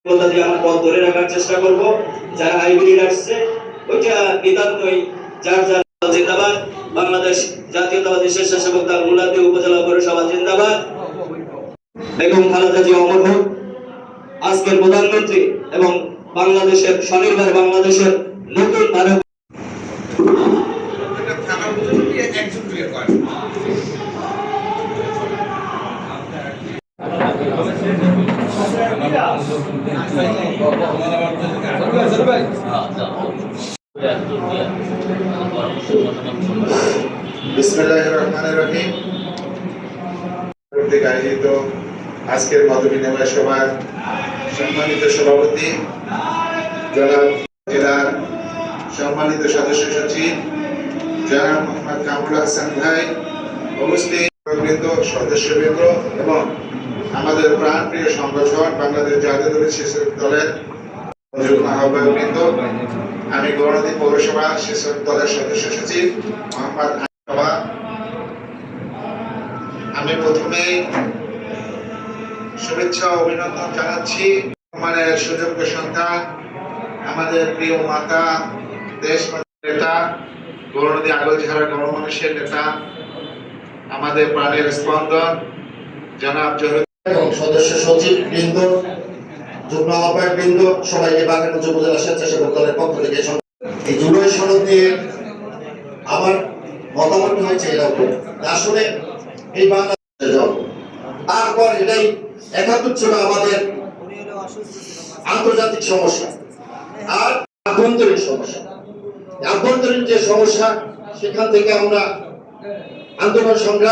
দিয়ে আমার পথ ধরে রাখার চেষ্টা করব। যারা হাইব্রিড আসছে ওইটা নিতান্তই যার যার জিন্দাবাদ। বাংলাদেশ জাতীয়তাবাদী স্বেচ্ছাসেবক দল মুলাদী উপজেলা পৌরসভা জিন্দাবাদ। বেগম খালেদা জিয়া অমর হোক। আজকের প্রধানমন্ত্রী এবং বাংলাদেশের স্বনির্ভর বাংলাদেশের নতুন ভারত বিসমিল্লাহির রহমানির রহিম। আয়োজিত আজকের মত বিনিময় সভার সম্মানিত সভাপতি জনাব জেলার সম্মানিত সদস্য সচিব জনাব মোহাম্মদ কামরুল হাসান ভাই, উপস্থিত বৃন্দ, সদস্যবৃন্দ এবং আমাদের প্রাণপ্রিয় সংগঠন বাংলাদেশ জাতীয়তাবাদী স্বেচ্ছাসেবক দলের যুগ্ম আহ্বায়কবৃন্দ, আমি গৌরনদী পৌরসভা স্বেচ্ছাসেবক দলের সদস্য সচিব মোহাম্মদ। আমি প্রথমে শুভেচ্ছা ও অভিনন্দন জানাচ্ছি আমাদের সুযোগ্য সন্তান, আমাদের প্রিয় মাতা, দেশ নেতা, গৌরনদী আগলঝাড়া গণমানুষের নেতা, আমাদের প্রাণের স্পন্দন জনাব জহির এবং সদস্য সচিব বৃন্দ, যুগ্ম আহ্বায়ক বৃন্দ, সবাইকে বাগেরহাট উপজেলা স্বেচ্ছাসেবক দলের পক্ষ থেকে এই জুলাই সনদ নিয়ে আমার মতামত হয়েছে এরকম আসলে এই বাংলাদেশে যাব। তারপর এটাই ৭১ ছিল আমাদের আন্তর্জাতিক সমস্যা আর আভ্যন্তরীণ সমস্যা। আভ্যন্তরীণ যে সমস্যা সেখান থেকে আমরা আন্দোলন সংগ্রাম